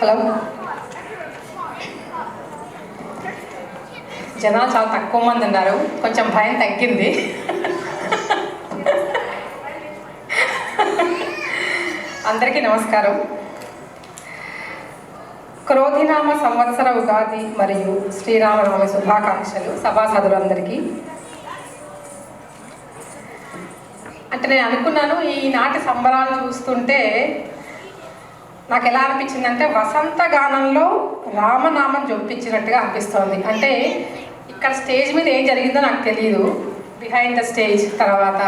Hello, జనాలు చాలా తక్కువ మంది ఉన్నారు, కొంచెం భయం తగ్గింది. అందరికీ నమస్కారం. క్రోధినామ సంవత్సర ఉగాది మరియు శ్రీరామనవమి శుభాకాంక్షలు సభాసదులందరికీ. అంటే నేను అనుకున్నాను, ఈనాటి సంబరాలు చూస్తుంటే నాకు ఎలా అనిపించిందంటే వసంత గానంలో రామనామం జొప్పించినట్టుగా అనిపిస్తోంది. అంటే ఇక్కడ స్టేజ్ మీద ఏం జరిగిందో నాకు తెలియదు, బిహైండ్ ద స్టేజ్ తర్వాత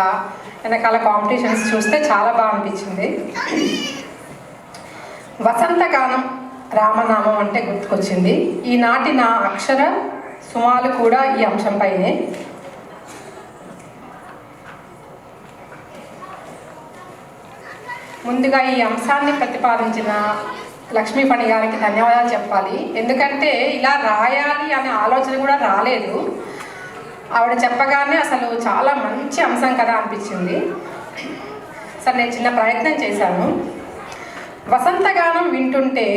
వెనకాల కాంపిటీషన్స్ చూస్తే చాలా బాగా అనిపించింది. వసంత గానం రామనామం అంటే గుర్తుకొచ్చింది. ఈనాటి నా అక్షర సుమాలు కూడా ఈ అంశంపైనే. ముందుగా ఈ అంశాన్ని ప్రతిపాదించిన లక్ష్మీపణి గారికి ధన్యవాదాలు చెప్పాలి. ఎందుకంటే ఇలా రాయాలి అనే ఆలోచన కూడా రాలేదు. ఆవిడ చెప్పగానే అసలు చాలా మంచి అంశం కదా అనిపించింది. సరే, నేను చిన్న ప్రయత్నం చేశాను. వసంతగానం వింటుంటే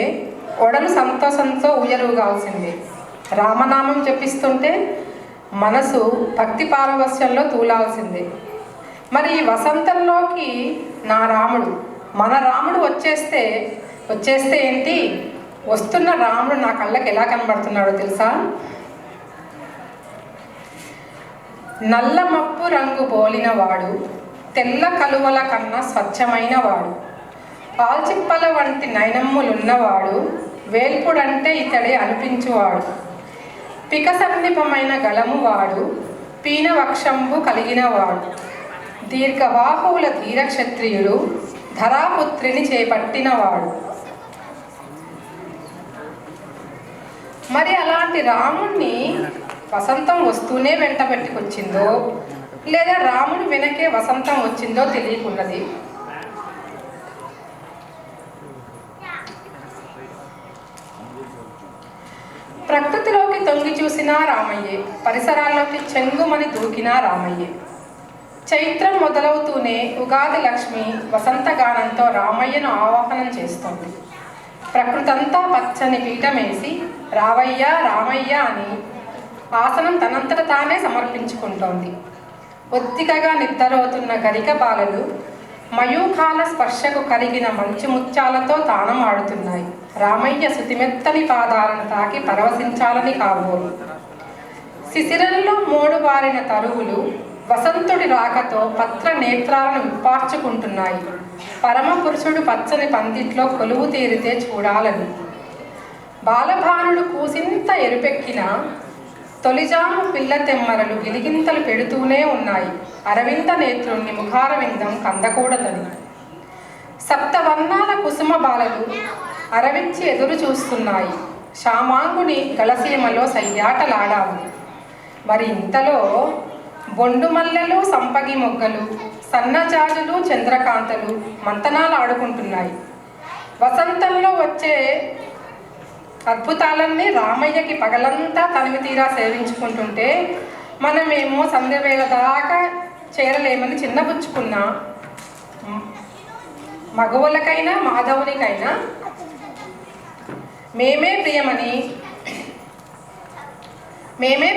ఒడలు సంతోషంతో ఉయ్యలుగాల్సింది. రామనామం చెప్పిస్తుంటే మనసు భక్తి పారవస్యంలో తూలాల్సింది. మరి ఈ వసంతంలోకి నా రాముడు, మన రాముడు వచ్చేస్తే ఏంటి, వస్తున్న రాముడు నా కళ్ళకి ఎలా కనబడుతున్నాడో తెలుసా? నల్ల మప్పు రంగు పోలిన వాడు, తెల్ల కలువల కన్నా స్వచ్ఛమైన వాడు, పాల్చిప్పల వంటి నయనమ్ములున్నవాడు, వేల్పుడంటే ఇతడే అనిపించువాడు, పికసన్నిపమైన గళము వాడు, పీనవక్షంబు కలిగిన వాడు, దీర్ఘబాహువుల ధీరక్షత్రియుడు, ధరాపుత్రిని చేపట్టినవాడు. మరి అలాంటి రాముణ్ణి వసంతం వస్తూనే వెంట పెట్టుకొచ్చిందో లేదా రాముడు వెనకే వసంతం వచ్చిందో తెలియకున్నది. ప్రకృతిలోకి తొంగి చూసినా రామయ్యే, పరిసరాల్లోకి చెంగుమని దూకినా రామయ్యే. చైత్రం మొదలవుతూనే ఉగాది లక్ష్మి వసంతగానంతో రామయ్యను ఆవాహనం చేస్తోంది. ప్రకృతి అంతా పచ్చని పీఠమేసి రావయ్య రామయ్య అని ఆసనం తనంతట తానే సమర్పించుకుంటోంది. ఒత్తికగా నిద్రపోతున్న గరిక బాలలు మయూఖాల స్పర్శకు కరిగిన మంచి ముత్యాలతో తానం ఆడుతున్నాయి. రామయ్య శుతిమెత్తని పాదాలను తాకి పరవశించాలని కాబోలు. శిశిరంలో మోడు బారిన తరువులు వసంతుడి రాకతో పత్ర నేత్రాలను విప్పార్చుకుంటున్నాయి. పరమపురుషుడు పచ్చని పందిట్లో కొలువు తీరితే చూడాలని. బాలభానుడు కూసింత ఎరుపెక్కిన తొలిజాము పిల్ల తెమ్మరలు గిలిగింతలు పెడుతూనే ఉన్నాయి. అరవింద నేత్రుణ్ణి ముఖారవిందం కందకూడదని. సప్తవర్ణాల కుసుమ బాలలు అరవించి ఎదురు చూస్తున్నాయి. శ్యామాంగుని గలసీమలో సయ్యాటలాడాలి. మరి ఇంతలో బొండు మల్లెలు, సంపగి మొగ్గలు, సన్నజాజులు, చంద్రకాంతలు మంతనాలు ఆడుకుంటున్నాయి. వసంతంలో వచ్చే అద్భుతాలన్నీ రామయ్యకి పగలంతా తనివి తీరా సేవించుకుంటుంటే మనమేమో సంధ్యవేళ దాకా చేరలేమని చిన్నపుచ్చుకున్న మగవులకైనా మాధవునికైనా మేమే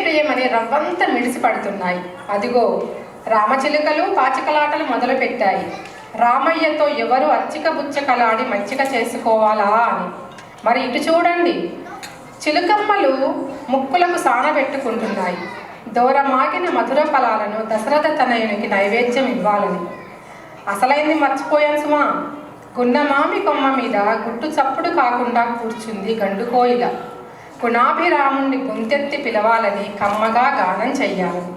ప్రియమని రవ్వంతా మిడిసిపడుతున్నాయి. అదిగో రామచిలుకలు పాచికలాటలు మొదలుపెట్టాయి. రామయ్యతో ఎవరు అచ్చిక బుచ్చకలాడి మచ్చిక చేసుకోవాలా అని. మరి ఇటు చూడండి, చిలుకమ్మలు ముక్కులకు సానబెట్టుకుంటున్నాయి. దూరమాగిన మధుర ఫలాలను దశరథ తనయునికి నైవేద్యం ఇవ్వాలని. అసలైంది మర్చిపోయాను సుమా. గున్నమామి కొమ్మ మీద గుట్టు చప్పుడు కాకుండా కూర్చుంది గండుకోయిల. గుణాభిరాముణ్ణి గొంతెత్తి పిలవాలని, కమ్మగా గానం చెయ్యాలని.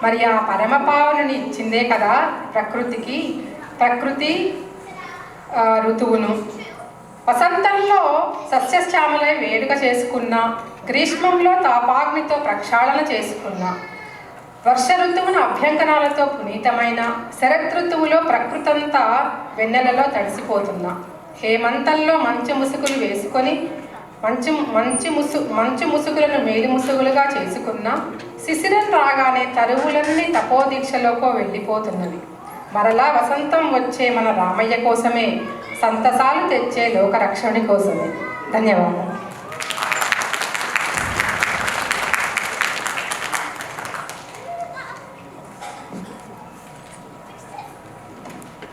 మరి ఆ పరమపావనుని ఇచ్చిందే కదా ప్రకృతి ఋతువును. వసంతంలో సస్యశ్యామలై వేడుక చేసుకున్న, గ్రీష్మంలో తాపాగ్నితో ప్రక్షాళన చేసుకున్న, వర్ష ఋతువును అభ్యంకనాలతో పునీతమైన, శరదృతువులో ప్రకృతంతా వెన్నెలలో తడిసిపోతున్న, హేమంతంలో మంచు ముసుగులు వేసుకొని మంచు ముసుగులను మేలి ముసుగులుగా చేసుకున్న, శిశిరం రాగానే తరువులన్నీ తపోదీక్షలోకో వెళ్ళిపోతున్నవి. మరలా వసంతం వచ్చే మన రామయ్య కోసమే, సంతసాలు తెచ్చే లోకరక్షణి కోసమే. ధన్యవాదాలు.